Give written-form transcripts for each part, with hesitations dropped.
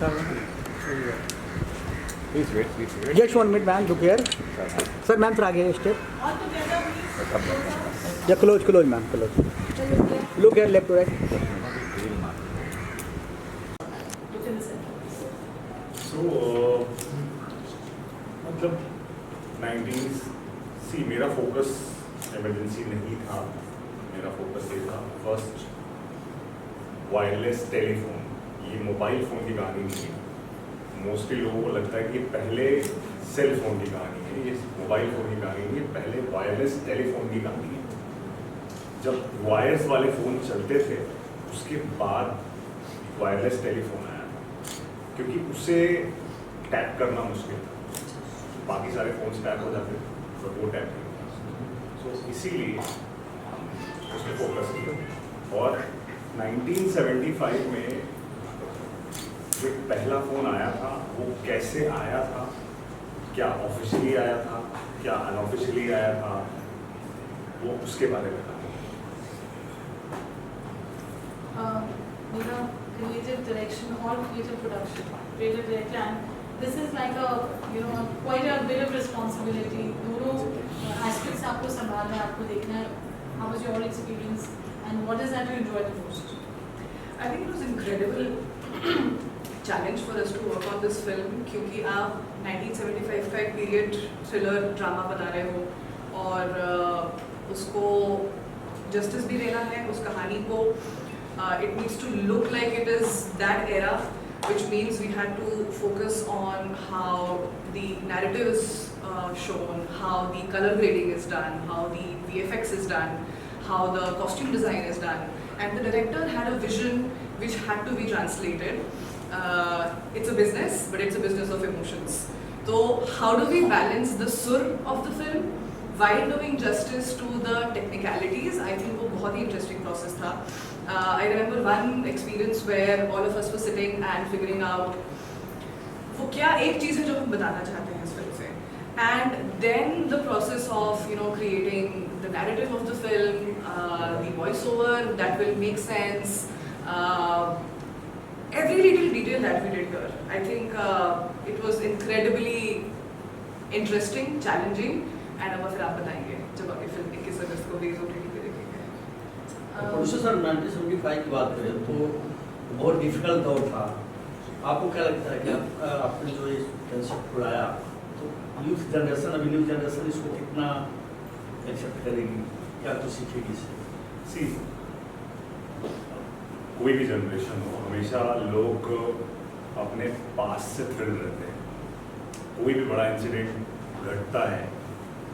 Please wait, please wait. Just 1 minute, ma'am. Look here. Sir, ma'am, sir, आगे step. Yeah, close, ma'am, close. Look here, left to right. So, मतलब 90s सी मेरा focus emergency नहीं था, मेरा focus ये था first wireless telephone. ये mobile phone की कहानी नहीं है। मोस्टली लोगों को लगता है कि पहले सेल फ़ोन की कहानी है, ये मोबाइल फ़ोन की कहानी नहीं है, पहले वायरलेस टेलीफोन की कहानी है। जब वायर्स वाले फ़ोन चलते थे उसके बाद वायरलेस टेलीफोन आया, क्योंकि उसे टैप करना मुश्किल था। बाकी सारे फ़ोन्स टैप हो जाते थे बट वो टैप नहीं होता। सो इसीलिए उस पर फोकस किया। और 1975 में जो पहला फ़ोन आया था वो कैसे आया था, क्या ऑफिशियली आया था, क्या अनऑफिशियली आया था, वो उसके बारे में था। मेरा creative direction or creative production, creative director, and this is like a quite a bit of responsibility. दोनों aspects आपको संभालना है, आपको देखना है. How was your experience and what is that you enjoyed the most? I think it was incredible challenge for us to work on this film क्योंकि आप 1975 का एक पीरियड थ्रिलर ड्रामा बना रहे हो और उसको जस्टिस भी देना है उस कहानी को. It needs to look like it is that era, which means we had to focus on how the narrative is shown, how the color grading is done, how the VFX is done, how the costume design is done, and the director had a vision which had to be translated. It's a business, but it's a business of emotions. So how do we balance the sur of the film while doing justice to the technicalities? I think वो बहुत ही interesting process था. I remember one experience where all of us were sitting and figuring out वो क्या एक चीज़ है जो हम बताना चाहते हैं इस फिल्म से. And then the process of creating the narrative of the film, the voiceover that will make sense. Every little detail that we did here, I think it was incredibly interesting, challenging, and अब फिर आप बताएंगे जब आगे film 21 अगस्त को release OTT पे देखेंगे. Producer sir 1975 की बात करें तो बहुत डिफिकल्ट दौर था. आपको क्या लगता है कि आपने जो ये कंसेप्ट लाया तो यूथ जनरेशन, अभी न्यू जनरेशन इसको कितना एक्सेप्ट करेगी, क्या कुछ सीखेगी इससे? सी कोई भी जनरेशन हो, हमेशा लोग अपने पास से थ्रिल रहते हैं. कोई भी बड़ा इंसिडेंट घटता है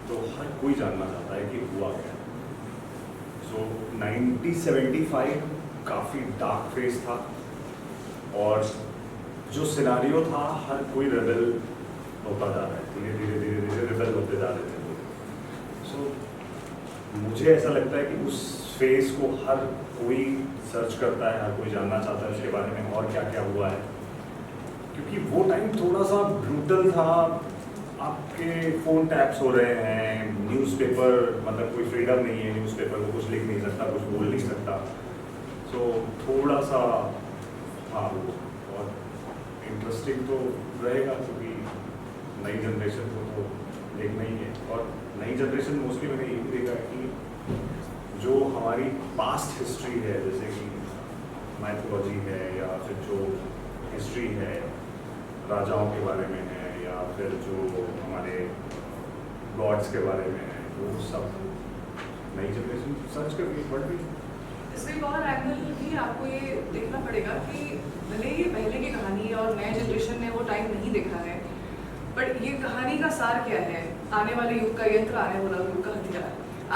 तो हर कोई जानना चाहता है कि हुआ क्या. सो 1975 काफ़ी डार्क फेज था और जो सिनारियो था हर कोई रेबल होता जा रहा है, धीरे धीरे धीरे धीरे रेबल होते जा रहे थे लोग. सो मुझे ऐसा लगता है कि उस फेज को हर कोई सर्च करता है, हर कोई जानना चाहता है उसके बारे में और क्या क्या हुआ है, क्योंकि वो टाइम थोड़ा सा ब्रूटल था. आपके फ़ोन टैप्स हो रहे हैं, न्यूज़पेपर मतलब कोई फ्रीडम नहीं है, न्यूज़पेपर को कुछ लिख नहीं सकता, कुछ बोल नहीं सकता. सो थोड़ा सा हाँ वो और इंटरेस्टिंग तो रहेगा क्योंकि नई जनरेशन को तो देखना ही है. और नई जनरेशन मोस्टली मैंने ये भी देखा कि जो हमारी पास्ट हिस्ट्री है, जैसे कि माइथोलॉजी है या फिर जो हिस्ट्री है राजाओं के बारे में है या फिर जो हमारे गॉड्स के बारे में है, वो सब नई जनरेशन सर्च करके पढ़ रही है. इसमें एक और एंगल भी आपको ये देखना पड़ेगा कि भले ये पहले की कहानी है और नए जनरेशन ने वो टाइम नहीं देखा है, बट ये कहानी का सार क्या है? आने वाले युग का यंत्र, आने वाला युग का हथियार.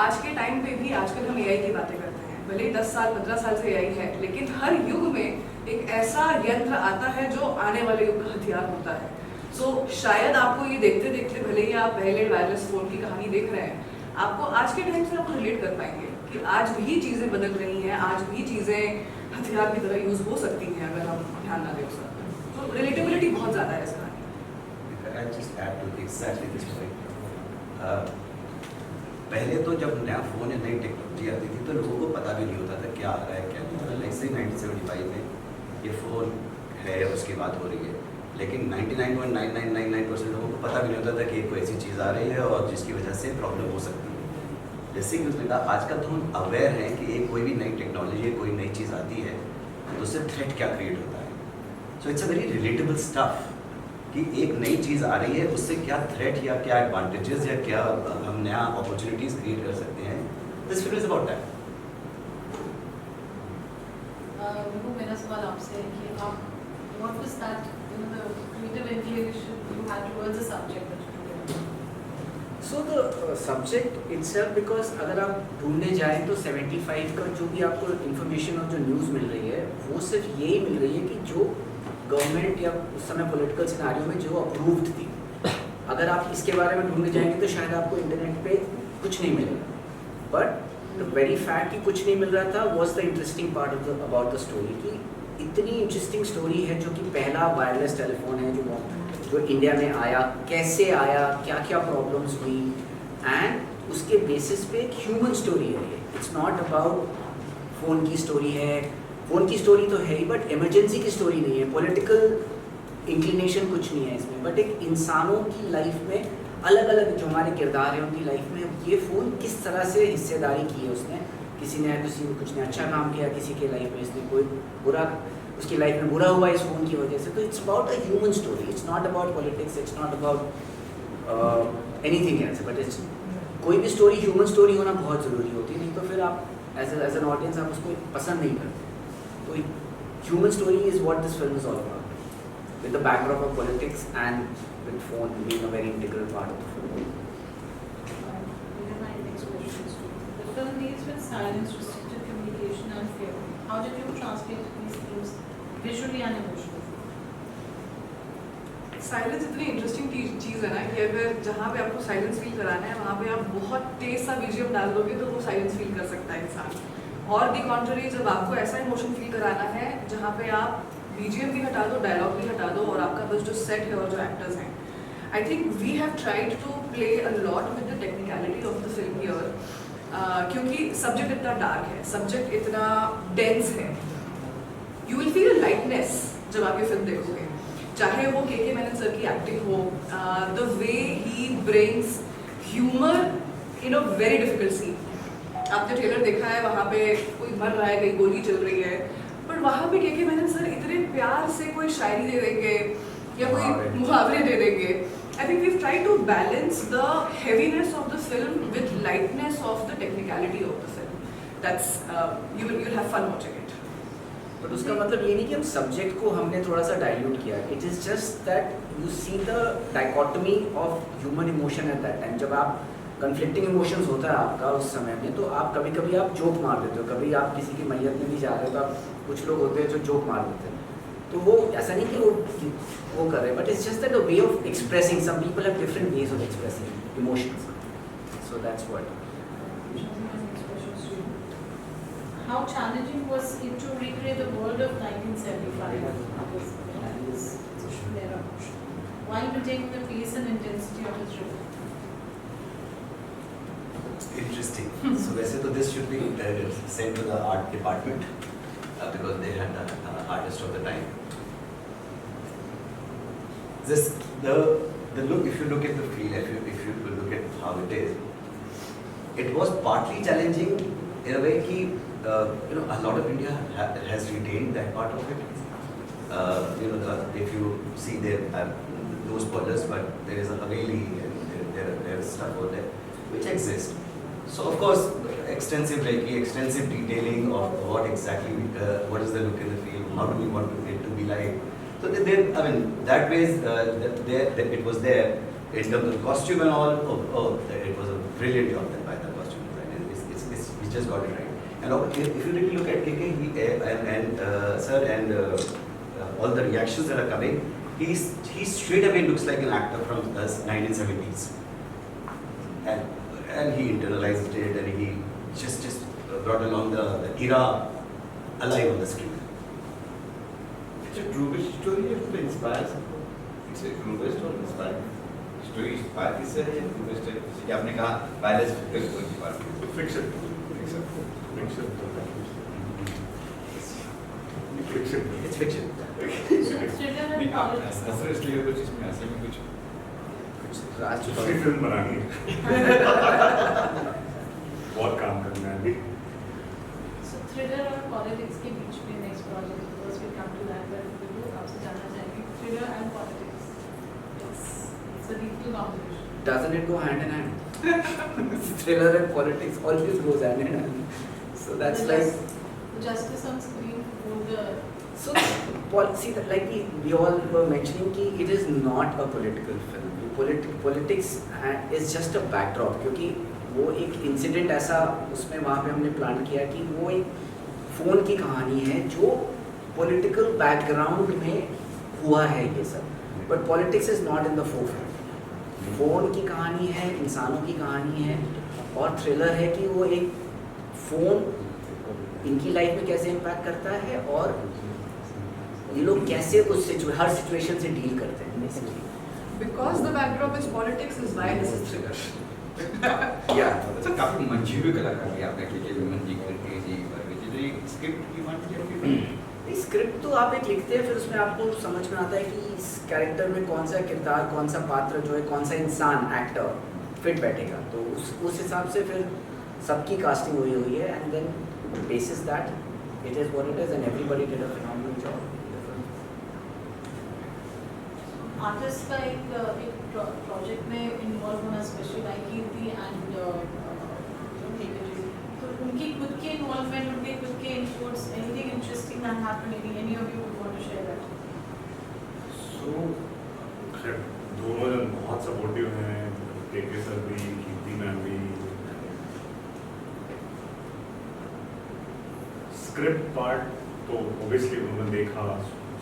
आज के टाइम पे भी आजकल हम AI की बातें करते हैं, भले ही 10 साल 15 साल से AI है, लेकिन हर युग में एक ऐसा यंत्र आता है जो आने वाले युग का हथियार होता है. सो शायद आपको ये देखते देखते भले ही आप पहले वायरलेस फ़ोन की कहानी देख रहे हैं, आपको आज के टाइम से आपको रिलेट कर पाएंगे कि आज भी चीज़ें बदल रही हैं, आज भी चीज़ें हथियार की तरह यूज़ हो सकती हैं अगर हम ध्यान ना दें उस पर. तो रिलेटेबिलिटी बहुत ज़्यादा है इस कहानी. I'll just add to exactly this point. पहले तो जब नया फ़ोन या नई टेक्नोलॉजी आती थी तो लोगों को पता भी नहीं होता था क्या आ रहा है क्या नहीं आ रहा है. लाइक से 1975 में ये फ़ोन है उसकी बात हो रही है, लेकिन 99.9999% लोगों को पता भी नहीं होता था कि कोई ऐसी चीज़ आ रही है और जिसकी वजह से प्रॉब्लम हो सकती है। जैसे कि उसने कहा आजकल तो हम अवेयर हैं कि एक कोई भी नई टेक्नोलॉजी कोई नई चीज़ आती है तो उससे थ्रेट क्या क्रिएट होता है। So it's a very relatable stuff कि एक नई चीज़ आ रही है उससे क्या थ्रेट या क्या एडवांटेजेस या क्या हम नया अपॉर्चुनिटीज़ क्रिएट कर सकते हैं। This film is about that. मेरा सवाल आपसे है कि आप what was that, you know, the creative inclination you had towards the subject that you did? So the subject itself, because अगर आप ढूंढने जाएं तो 75 का जो भी आपको इन्फॉर्मेशन और जो न्यूज़ मिल रही है वो सिर्फ यही मिल रही है कि जो गवर्नमेंट या उस समय पॉलिटिकल सिनेरियो में जो अप्रूव्ड थी। अगर आप इसके बारे में ढूंढने जाएंगे तो शायद आपको इंटरनेट पे कुछ नहीं मिलेगा, बट द वेरी फैक्ट कि कुछ नहीं मिल रहा था was the interesting part of the about the story कि इतनी इंटरेस्टिंग स्टोरी है जो कि पहला वायरलेस टेलीफोन है जो इंडिया में आया, कैसे आया, क्या क्या प्रॉब्लम्स हुई, एंड उसके बेसिस पे एक ह्यूमन स्टोरी है ये। इट्स नॉट अबाउट फ़ोन की स्टोरी है, फ़ोन की स्टोरी तो है ही बट इमरजेंसी की स्टोरी नहीं है, पॉलिटिकल इंक्लिनेशन कुछ नहीं है इसमें, बट एक इंसानों की लाइफ में अलग अलग जो हमारे किरदार हैं उनकी लाइफ में ये फ़ोन किस तरह से हिस्सेदारी की है उसने। किसी ने कुछ ने अच्छा काम किया, किसी के लाइफ में इसने कोई बुरा, उसकी लाइफ में बुरा हुआ इस फ़ोन की वजह से। तो it's about a human story, it's not about politics, it's not about anything else, but it's कोई भी स्टोरी ह्यूमन स्टोरी होना बहुत ज़रूरी होती है, नहीं तो फिर आप एज एन ऑडियंस आप उसको पसंद नहीं करते। तो human story is what this film is all about, with the backdrop of politics and with phone being a very integral part of the film. My next question is to you. The film deals with silence, restricted communication, and fear. How did you translate these themes visually and emotionally? Silence इतनी interesting चीज़ है ना कि अगर जहाँ पे आपको silence feel कराना है वहाँ पे आप बहुत तेज सा बीजीएम डाल दोगे तो वो साइलेंस फील कर सकता है इंसान। और दी कॉन्ट्ररी जब आपको ऐसा इमोशन फील कराना है जहाँ पे आप बीजीएम भी हटा दो, डायलॉग भी हटा दो और आपका बस जो सेट है और जो एक्टर्स हैं, I think we have tried to play a lot with the technicality of the film here, क्योंकि सब्जेक्ट इतना डार्क है, सब्जेक्ट इतना डेंस है। You will feel a lightness जब आप ये फिल्म देखोगे, चाहे वो के मेनन सर की एक्टिंग हो, the way he brings humour in a very difficult scene. आपने ट्रेलर देखा है, वहाँ पे कोई मर रहा है, कहीं गोली चल रही है, बट वहाँ पे के मेनन सर इतने प्यार से कोई शायरी दे देंगे या कोई मुहावरे दे देंगे। I think we've tried to balance the heaviness of the film with lightness of the technicality of the film. That's you'll have fun watching it. But उसका मतलब ये नहीं कि हम सब्जेक्ट को हमने थोड़ा सा डाइल्यूट किया, it is just that you see the dichotomy of human emotion at that time. जब आप कन्फ्लिक्टिंग इमोशंस होता है आपका उस समय में, तो आप कभी कभी आप जोक मार देते हो, कभी आप किसी की मैयत में भी जा रहे हो तो आप कुछ लोग होते हैं जो जोक मार देते हैं, तो वो ऐसा नहीं कि वो कर रहे, but it's just that the way of expressing, some people have different ways of expressing emotions, so that's what. How challenging was it to recreate the world of 1975 this era, while maintaining the pace and intensity of its rhythm? Interesting. So वैसे तो this should be sent to the art department because they had the artist of the time. This the look. If you look at the feel, if you look at how it is, it was partly challenging in a way कि a lot of India has retained that part of it. If you see there, no spoilers, but there is a Haveli and there is stuff over there which exists. So of course, extensive Reiki, extensive detailing of what exactly, what is the look and the feel, how do we want it to be like. So that way it was there in terms of costume and all. It was a brilliant job done by the costume designer. We just got it right. And if you really look at KK and sir and all the reactions that are coming, he straight away looks like an actor from the 1970s, and he internalized it and he just brought along the era alive on the screen. It's a true story. It's inspired. It's a true story. Inspired. Story inspired किससे है? True story. जैसे आपने कहा wireless Fiction. It's fiction. नहीं, आप politics. हंस रहे इसलिए कुछ इसमें हंसे में कुछ राज दूसरी चुका फिल्म बनानी है बहुत काम करना है अभी। So thriller और politics के बीच में next project, first we come to that, but वो आपसे जानना चाहेंगे thriller and politics. It's a lethal combination. doesn't it go hand in hand? Thriller and politics always goes hand in hand. So that's The like the justice on screen for the so. See that like we all were mentioning कि it is not a political film. Politics is just a backdrop क्योंकि वो एक incident ऐसा उसमें वहाँ पे हमने plan किया कि वो एक फ़ोन की कहानी है जो पॉलिटिकल बैकग्राउंड में हुआ है ये सब, but politics is not in the forefront. Phone की कहानी है, इंसानों की कहानी है, और थ्रिलर है कि वो एक फ़ोन इनकी लाइफ में कैसे इम्पैक्ट करता है और ये लोग कैसे उस हर सिचुएशन से डील करते हैं basically. Because the backdrop is politics is why this is thriller. अच्छा, काफी मंची हुई कलाकार है आपने के विमन जी करके जी परवेज जी, एक स्क्रिप्ट की बात की आपकी स्क्रिप्ट तो आप एक लिखते हैं, फिर उसमें आपको समझ में आता है कि इस कैरेक्टर में कौन सा किरदार, कौन सा पात्र जो है, कौन सा इंसान एक्टर फिट बैठेगा, तो उस हिसाब से फिर सबकी कास्टिंग हुई है, and then basis that it is what it is and everybody did a phenomenal job. Artist का एक प्रोजेक्ट में इन्वॉल्व होना, स्पेशली लाइक कीर्ति एंड तो उनकी खुद की इन्वॉल्वमेंट, उनके खुद के inputs, anything interesting that happened, any of you would want to share that? So दोनों जन बहुत सपोर्टिव हैं, के सर भी, कीर्ति मैम भी। स्क्रिप्ट पार्ट तो ओबियसली उन्होंने देखा,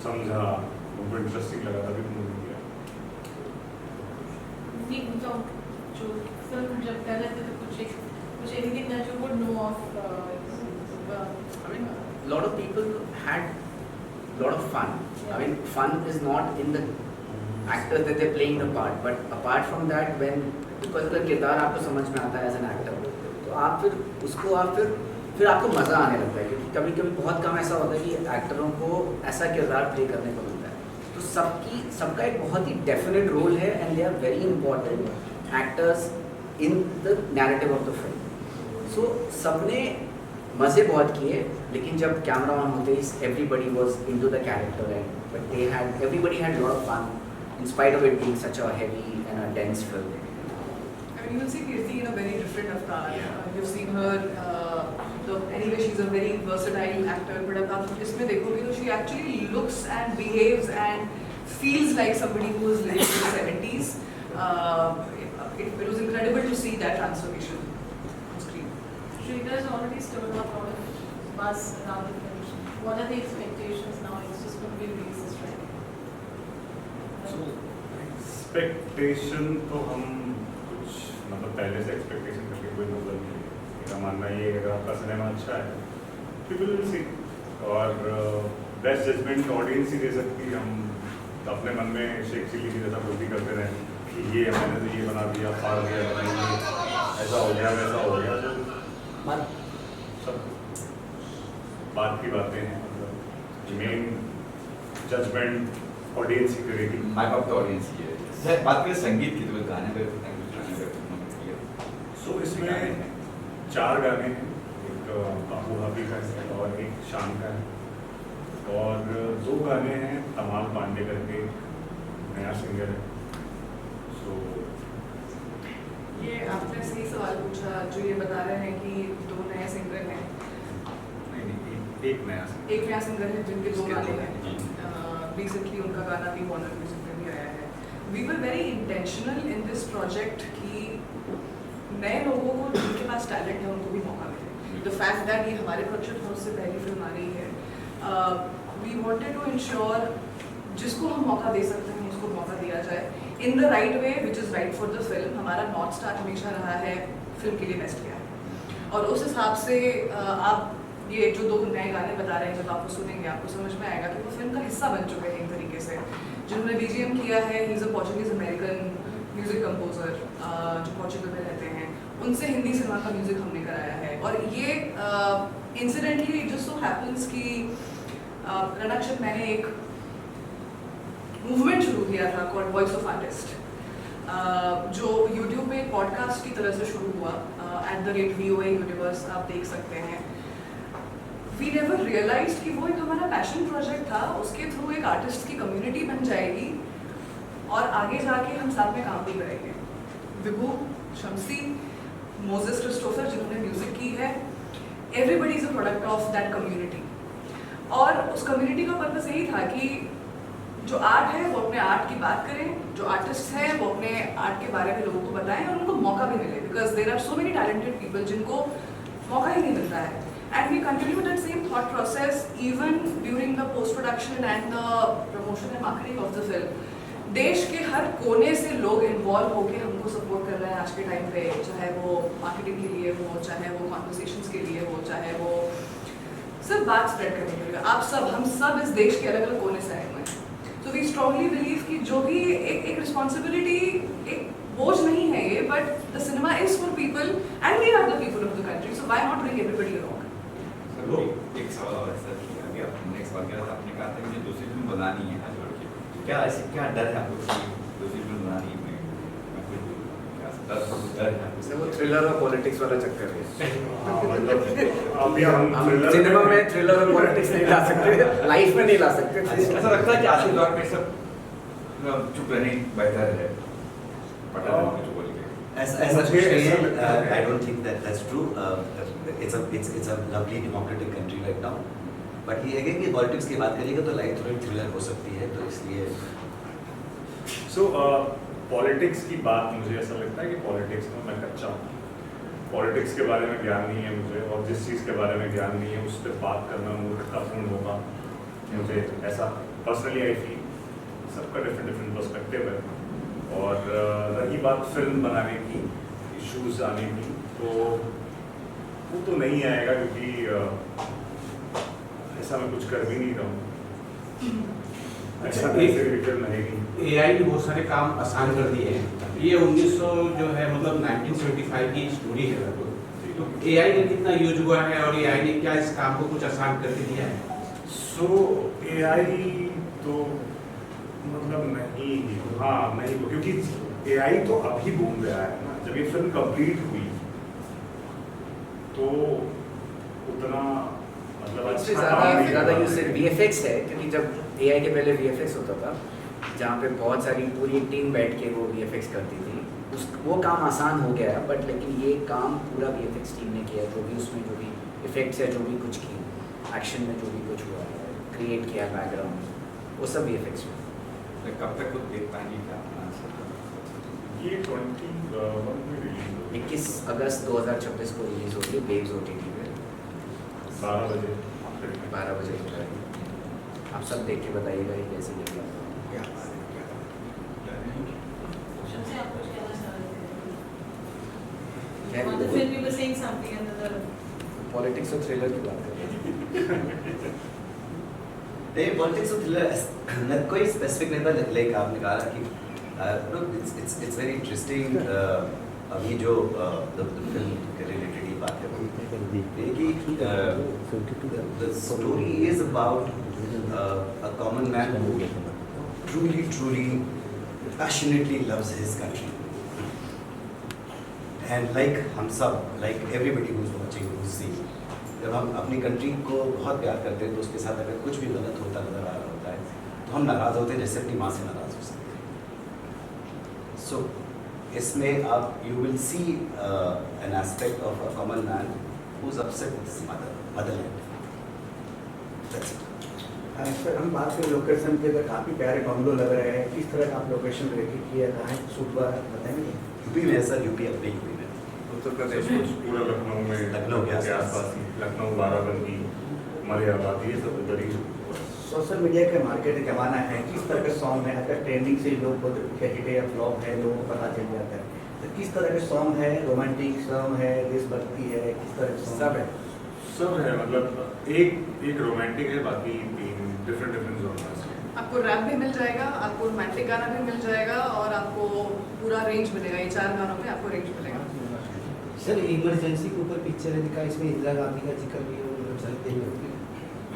समझा, उनको इंटरेस्टिंग लगा तभी उन्होंने किया। जो फिल्म जब कर रहे थे तो कुछ anything that you would know of? I mean, a lot of people had a lot of fun. I mean, fun is not in the actors that they're playing the part, but apart from that, when because अगर किरदार आपको समझ में आता है as an actor, तो आप फिर उसको आप फिर आपको मज़ा आने लगता है, क्योंकि कभी कभी बहुत कम ऐसा होता है कि एक्टरों को ऐसा किरदार प्ले करने को मिलता है। तो सबका एक बहुत ही डेफिनेट रोल है, and they are very important actors in the narrative of the film. So सबने मज़े बहुत किए, लेकिन जब कैमरा ऑन होते ही everybody was into the character, and but everybody had lot of fun in spite of it being such a heavy and a dense film. I mean, you will see Kirti in a very different avatar. Yeah. You've seen her, anyway, she's a very versatile actor, but अब आप इसमें देखोगे तो she actually looks and behaves and feels like somebody who was living in the 70s. It was incredible to see that transformation on screen. Shrika has already stirred up a lot of buzz around the film. What are the expectations now? It's just going to be released this Friday. Expectation तो हम कुछ मतलब पहले से expectation करके कोई मतलब नहीं है। मेरा मानना ये है, अगर आपका सिनेमा अच्छा है पीपल विल सी, और बेस्ट जजमेंट ऑडियंस ही दे सकती है। हम अपने मन में शेख चिल्ली की जैसा कुछ भी करते रहें कि ये मैंने तो ये बना दिया, फाड़ दिया, ऐसा हो गया, वैसा हो गया, तो सब बात की बातें हैं। मतलब मेन जजमेंट ऑडियंस ही करेगी। माय बाप तो ऑडियंस ही है। बात करें संगीत की, तो गाने पे सो इसमें 4 गाने हैं, एक बाबू हाफी का है और एक शान का है, और 2 गाने हैं तमाल पांडे करके नया सिंगर है। सो ये आपने सही सवाल पूछा, जो ये बता रहे हैं कि 2 नए सिंगर हैं। एक नया सिंगर है जिनके 2 गाने हैं। रिसेंटली उनका गाना भी वार्नर म्यूजिक में भी आया है। We were very intentional in this project कि नए लोगों को जिनके पास टैलेंट है उनको भी मौका मिले। द फैक्ट दैट ये हमारे प्रोजेक्ट हाउस से पहली फिल्म आ रही है, वी वांटेड टू इंश्योर जिसको हम मौका दे सकते हैं उसको मौका दिया जाए in the right way which is right for the film. हमारा नॉर्थ स्टार हमेशा रहा है फिल्म के लिए बेस्ट क्या है, और उस हिसाब से आप ये जो 2 नए गाने बता रहे हैं, जब आप वो सुनेंगे आपको समझ में आएगा कि वो फिल्म का हिस्सा बन चुके हैं एक तरीके से। जिन्होंने BGM किया है, he is a Portuguese American music composer जो पोर्चुगल में रहते हैं, उनसे हिंदी सिनेमा का म्यूज़िक हमने कराया है। और ये इंसिडेंटली जस्ट सो हैपन्स कि रणक्षक मैंने एक मूवमेंट शुरू किया था कॉल्ड वॉइस ऑफ आर्टिस्ट, जो यूट्यूब में एक पॉडकास्ट की तरह से शुरू हुआ @VOA यूनिवर्स, आप देख सकते हैं। वी नेवर रियलाइज्ड कि वो एक हमारा पैशन प्रोजेक्ट था, उसके थ्रू एक आर्टिस्ट की कम्युनिटी बन जाएगी और आगे जाके हम साथ में काम भी करेंगे। विभू, शम्सी, मोजेस क्रिस्टोफर जिन्होंने म्यूजिक की है, everybody is a product of that community. और उस कम्युनिटी का पर्पस यही था कि जो आर्ट है वो अपने आर्ट की बात करें, जो आर्टिस्ट हैं वो अपने आर्ट के बारे में लोगों को बताएं और उनको मौका भी मिले, because there are so many talented people जिनको मौका ही नहीं मिलता है। And we continue that same thought process even during the post production and the promotion and marketing of the film. देश के हर कोने से लोग इन्वॉल्व होकर हमको सपोर्ट कर रहे हैं आज के टाइम पे, चाहे वो मार्केटिंग के लिए हो, चाहे वो कॉन्वर्सेशंस के लिए हो, चाहे वो सिर्फ बात स्प्रेड करने के लिए। आप सब, हम सब इस देश के अलग अलग कोने से आए हुए हैं। तो वी स्ट्रांगली बिलीव कि जो भी एक रिस्पॉन्सिबिलिटी, एक बोझ नहीं है ये, but the cinema is for people and we are the people of the country, so why not bring everybody along. Sir एक सवाल और है सर, कि अभी आपने एक सवाल किया था, आपने कहा था कि मुझे दूसरी फिल्म बनानी है आज बढ़ के, क्या ऐसे क्या डर है आपको कि दूसरी फिल्म बनानी है? डर है वो थ्रिलर और पॉलिटिक्स वाला चक्कर है। मतलब अभी हम हम सिनेमा में थ्रिलर और पॉलिटिक्स नहीं ला सकते, लाइफ में नहीं ला सकते। ऐसा लगता है कि आज के दौर में सब चुप रहने बेहतर है, पता नहीं कुछ बोल के। ऐसा कुछ नहीं है। I don't think that that's true. It's a lovely democratic country right now. But ये है कि पॉलिटिक्स की बात करिएगा तो लाइफ थोड़ी थ्रिलर हो सकती है, तो इसलिए सो पॉलिटिक्स की बात, मुझे ऐसा लगता है कि पॉलिटिक्स में मैं कच्चा हूँ। पॉलिटिक्स के बारे में ज्ञान नहीं है मुझे, और जिस चीज़ के बारे में ज्ञान नहीं है उस पर बात करना मूर्खतापूर्ण होगा मुझे, ऐसा पर्सनली आई फील। सबका डिफरेंट पर्सपेक्टिव है। और रही बात फिल्म बनाने की, इश्यूज आने की, तो वो तो नहीं आएगा, क्योंकि ऐसा मैं कुछ कर भी नहीं रहा हूँ। ऐसा फिल्म रहेगी। AI ने बहुत सारे काम आसान कर दिए हैं। ये 1900 जो है मतलब 1975 की स्टोरी है लगभग, तो AI ने कितना यूज हुआ है और AI ने क्या इस काम को कुछ आसान करके दिया है? सो AI तो मतलब नहीं, हाँ नहीं, क्योंकि AI तो अभी बूम गया है ना। जब ये फिल्म कंप्लीट हुई तो उतना मतलब इससे अच्छा काम नहीं ज़्यादा हुआ। यूज सिर्फ VFX है, क्योंकि जब AI के पहले VFX होता था, जहाँ पे बहुत सारी पूरी टीम बैठ के वो VFX करती थी, वो काम आसान हो गया है। बट लेकिन ये काम पूरा VFX टीम ने किया, जो भी उसमें जो भी इफेक्ट्स है, जो भी कुछ की एक्शन में जो भी कुछ हुआ है, क्रिएट किया बैकग्राउंड, वो सब VFX में। तो कब तक खुद देख पाएंगे क्या? ये 21 में रिलीज होगी, 21 अगस्त 2026 को रिलीज होगी वेव्स OTT पे 12 बजे। 12 बजे होता है। आप सब देख के बताइएगा ये कैसे लगे। शम्सी, आप कुछ कहना चाह क्या रहे थे? On the film you were saying something and the politics और थ्रिलर की बात कर रहे हैं। नहीं, पॉलिटिक्स और थ्रिलर कोई स्पेसिफिक नहीं था। लाइक आपने कहा कि इट्स वेरी इंटरेस्टिंग। अभी जो फिल्म के रिलेटेड ही बात है कि the story is about a common man who truly passionately loves his country, and like हम सब, like everybody who's watching, who's seeing, जब हम अपनी कंट्री को बहुत प्यार करते हैं तो उसके साथ अगर कुछ भी गलत होता नजर आ रहा होता है तो हम नाराज़ होते हैं, जैसे अपनी माँ से नाराज़ हो सकते हैं। सो इसमें आप you will see an aspect of a common man who is upset with his motherland. That's it. Sir हम बात करें लोकेशन के, तो काफ़ी प्यारे बंगलो लग रहे हैं, किस तरह का आप लोकेशन रेडी किया, कहाँ शूट हुआ है बताएंगे? यूपी में है सर, यूपी अपने यूपी में, उत्तर प्रदेश पूरा लखनऊ में, लखनऊ के आसपास ही, लखनऊ, बाराबंकी, मलियाबाद, ये सब उधर ही। सोशल मीडिया के मार्केट जमाना है, किस तरह के सॉन्ग है, अगर ट्रेंडिंग से लोग बहुत हिट है या फ्लॉप है लोगों को पता चल जाता है, तो किस तरह के सॉन्ग है, रोमांटिक सॉन्ग है, देशभक्ति है, किस तरह के सब है। सब है, मतलब एक रोमांटिक है, बाकी 3 डिफरेंट जॉनर्स हैं। आपको रैप भी मिल जाएगा, आपको रोमांटिक गाना भी मिल जाएगा और आपको पूरा रेंज मिलेगा। ये 4 गानों में आपको रेंज मिलेगा। सर इमरजेंसी के ऊपर पिक्चर है दिखा, इसमें इंदिरा गांधी का जिक्र भी है,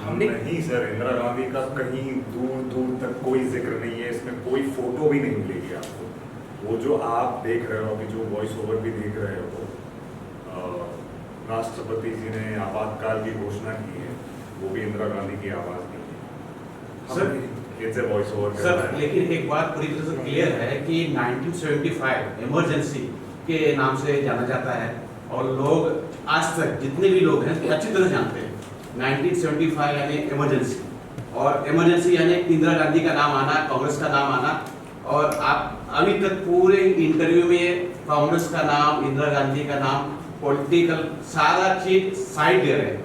हमने नहीं सर, इंदिरा गांधी का कहीं दूर दूर तक कोई जिक्र नहीं है, इसमें कोई फोटो भी नहीं मिलेगी आपको। वो जो आप देख रहे हो, अभी जो वॉइस ओवर भी देख रहे हो, राष्ट्रपति जी ने आपातकाल की घोषणा की है, वो भी इंदिरा गांधी की आवाज़ दी है सर। इनसे वॉइस ओवर कर सर रहा है। लेकिन एक बात पूरी तरह से क्लियर है कि 1975 इमरजेंसी के नाम से जाना जाता है और लोग आज तक जितने भी लोग हैं अच्छी तरह जानते हैं 1975 यानी इमरजेंसी, और इमरजेंसी यानी इंदिरा गांधी का नाम आना, कांग्रेस का नाम आना। और आप अभी तक पूरे इंटरव्यू में कांग्रेस का नाम, इंदिरा गांधी का नाम, पॉलिटिकल सारा चीज साइड दे रहे हैं।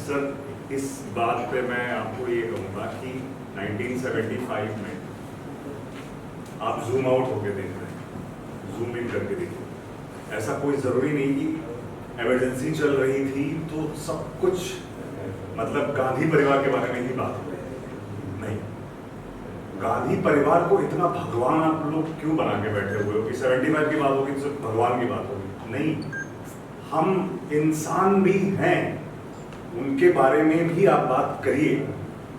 सर इस बात पे मैं आपको ये कहूँगा कि 1975 में आप जूम आउट होके देख रहे हैं, जूम इन करके देखिए। ऐसा कोई ज़रूरी नहीं कि इमरजेंसी चल रही थी तो सब कुछ मतलब गांधी परिवार के बारे में ही बात हो रही। नहीं, गांधी परिवार को इतना भगवान आप लोग क्यों बना के बैठे हुए हो कि 75 की बात होगी तो सिर्फ भगवान की बात होगी? नहीं, हम इंसान भी हैं, उनके बारे में भी आप बात करिए।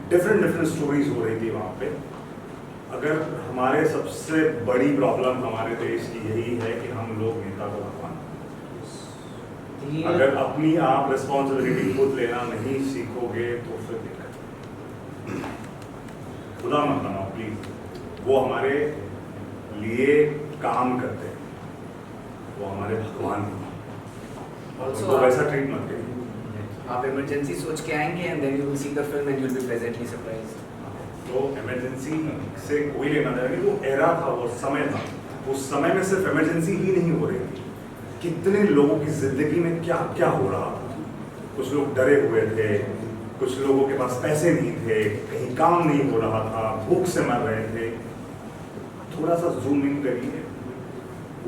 डिफरेंट स्टोरीज हो रही थी वहाँ पे। अगर हमारे सबसे बड़ी प्रॉब्लम हमारे देश की यही है कि हम लोग नेता को भगवान, अगर अपनी आप रिस्पॉन्सिबिलिटी खुद लेना नहीं सीखोगे तो फिर दिक्कत। खुदा मत बनाओ प्लीज, वो हमारे लिए काम करते हैं, वो हमारे भगवान हैं, और उनको वैसा ट्रीट मत करिए। आप इमरजेंसी सोच के आएंगे and then you will see the film and you will be pleasantly surprised. तो इमरजेंसी से कोई लेना देना नहीं, वो एरा था, वो समय था। उस समय में सिर्फ इमरजेंसी ही नहीं हो रही थी, कितने लोगों की जिंदगी में क्या क्या हो रहा था। कुछ लोग डरे हुए थे, कुछ लोगों के पास पैसे नहीं थे, कहीं काम नहीं हो रहा था, भूख से मर रहे थे। थोड़ा सा जूम इन करिए,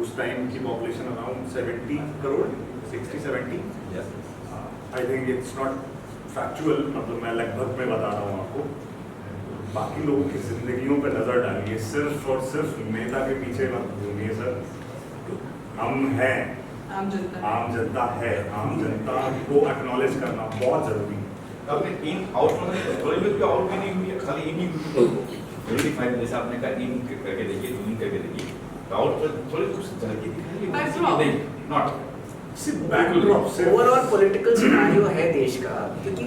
उस टाइम की population around 70 crore, 60-70। I think it's not factual, मतलब मैं लगभग में बता रहा हूँ आपको। बाकी लोगों की जिंदगियों पे नजर डालिए, सिर्फ और सिर्फ नेता के पीछे मत घूमिए सर। हम हैं, आम जनता आम जनता है, आम जनता को एक्नॉलेज करना बहुत जरूरी है। आपने इन आउट थोड़ी भी आउट भी नहीं हुई है, खाली इन ही हुई। 25 जैसे आपने कहा इन करके देखिए, इन करके देखिए, आउट पर थोड़ी कुछ झलकी दिखाई Backdrop. नहीं, नॉट ओवरऑल पॉलिटिकल सिनेरियो है देश का, क्योंकि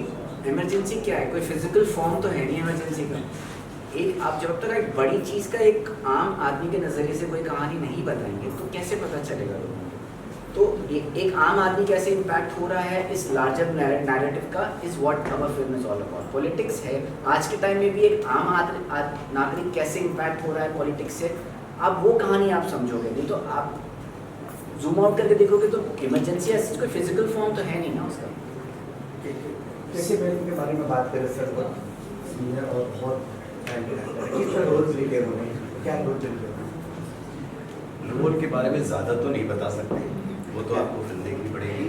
इमरजेंसी क्या है, कोई फिजिकल फॉर्म तो है नहीं इमरजेंसी का। एक आप जब तक एक बड़ी चीज़ का एक आम आदमी के नज़रिए से कोई कहानी नहीं बताएंगे तो कैसे पता चलेगा लोगों को? तो एक आम आदमी कैसे इम्पैक्ट हो रहा है इस लार्जर नैरेटिव का is what our film is all about. Politics है, आज के टाइम में भी एक आम नागरिक कैसे इम्पैक्ट हो रहा है पॉलिटिक्स से, आप वो कहानी आप समझोगे। नहीं तो आप जूम आउट करके देखोगे तो इमरजेंसी ऐसी कोई फिजिकल फॉर्म तो है नहीं ना उसका। जैसे फिल्म के बारे में बात करें सर, बहुत सीनियर और बहुत किस तरह रोल प्ले किया उन्होंने, क्या रोल प्ले किया? रोल के बारे में ज़्यादा तो नहीं बता सकते, वो तो आपको फिल्म देखनी पड़ेगी।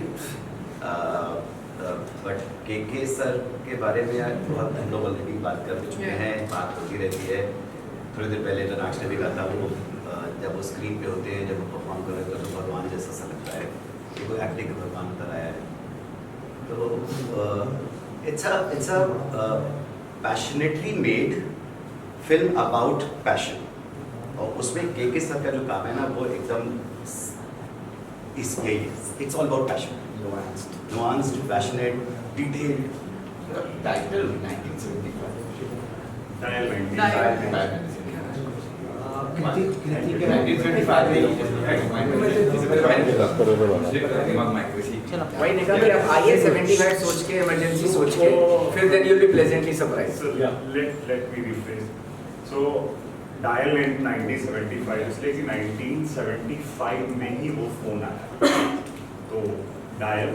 बट के सर के बारे में यार बहुत हम लोग ऑलरेडी बात कर चुके हैं, बात होती रहती है। थोड़ी देर पहले रनाक्ष ने भी कहा था, वो जब वो स्क्रीन पे होते हैं, जब वो परफॉर्म कर रहे हैं तो भगवान जैसा सा लगता है कि कोई एक्टिंग का भगवान उतर आया है। तो it's a passionately made film about passion, और उसमें के सर का जो काम है ना वो एकदम it's all about passion, nuanced, passionate, detailed. Title 1975 dial 90। Dial. वही निकल के आप आइए 75 सोच के, इमरजेंसी सोच के, फिर then you will be pleasantly surprised. So let me rephrase. So dial 1975 इसलिए कि 1975 में ही वो फोन आया, तो डायल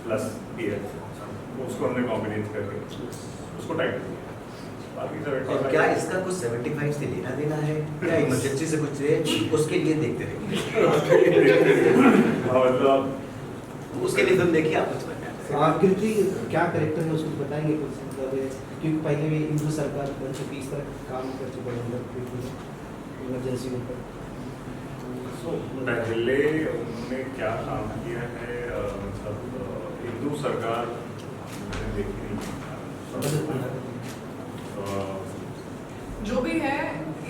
प्लस पीएल उसको हमने कॉम्बिनेट करके उसको टाइप किया। बाकी और क्या इसका कुछ 75 से लेना देना है, क्या इमरजेंसी से कुछ है, उसके लिए देखते रहिए। मतलब उसके लिए तुम देखिए, आप कुछ बनना है। कृति क्या कैरेक्टर है उसको बताएंगे कुछ, मतलब क्योंकि पहले भी हिंदू सरकार बन चुकी, इस तरह काम कर चुके हैं इमरजेंसी के ऊपर। पहले उन्होंने क्या काम किया है, मतलब हिंदू सरकार मैंने देखी नहीं। जो भी है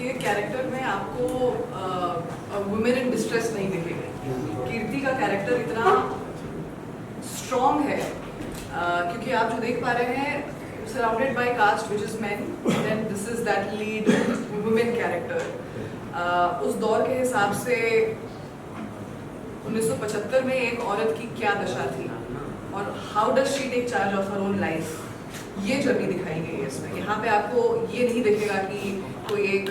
ये कैरेक्टर में आपको वुमेन इन डिस्ट्रेस नहीं दिखेगा। कीर्ति का कैरेक्टर इतना स्ट्रॉन्ग है क्योंकि आप जो देख पा रहे हैं surrounded by caste which is men, then this is that lead women character. उस दौर के हिसाब से 1975 में एक औरत की क्या दशा थी और how does she take charge of her own life, ये जर्नी दिखाई गई है इसमें। यहाँ पे आपको ये नहीं दिखेगा कि कोई एक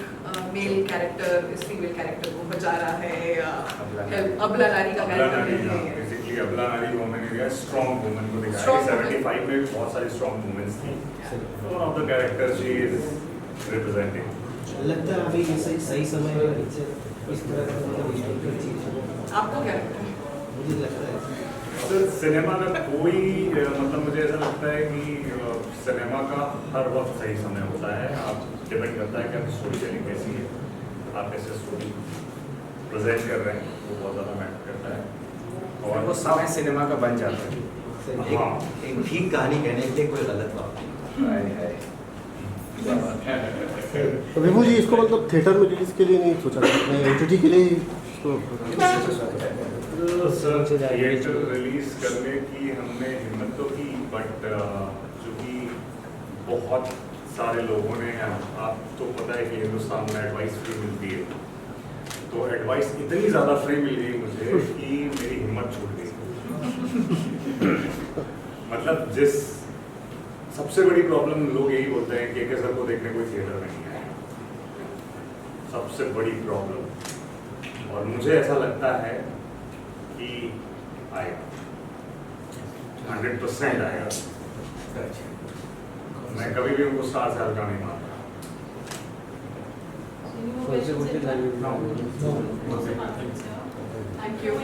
मेल कैरेक्टर इस फीमेल कैरेक्टर को बचा रहा है या अबला नारी का कैरेक्टर नहीं है। बेसिकली अबला नारी को मैंने दिया स्ट्रॉन्ग वुमन को दिखाया। Strong woman. 75 में भी बहुत सारी स्ट्रॉन्ग वुमेन्स थी। One of the characters she is representing. लगता है अभी ये सही समय है इस तरह का मतलब हिस्टोरिकल चीज। आपको क्या लगता है? मुझे लगता है सर सिनेमा का कोई मतलब मुझे ऐसा लगता है कि सिनेमा का हर वक्त सही समय होता है। आप डिपेंड करता है कि आपकी स्टोरी टेलिंग कैसी है, आप कैसे स्टोरी प्रेजेंट कर रहे हैं, वो बहुत ज़्यादा मैटर करता है। और वो समय सिनेमा का बन जाता है। हाँ, एक ठीक कहानी कहने के लिए कोई गलत बात नहीं। तो विभू जी इसको मतलब थिएटर में रिलीज के लिए नहीं सोचा था, OTT के लिए ही इसको सर थिएटर रिलीज करने की हमने हिम्मत तो की, बट चूँकि बहुत सारे लोगों ने, आप तो पता है कि हिंदुस्तान में एडवाइस फ्री मिलती है, तो एडवाइस इतनी ज़्यादा फ्री मिल गई मुझे कि मेरी हिम्मत छूट गई। मतलब जिस सबसे बड़ी प्रॉब्लम लोग यही बोलते हैं कि सर को देखने कोई थिएटर नहीं है, सबसे बड़ी प्रॉब्लम। और मुझे ऐसा लगता है कि आएगा, 100% आएगा। मैं कभी भी उनको स्टार से हल्का नहीं मानता। Any more questions? no. Thank you.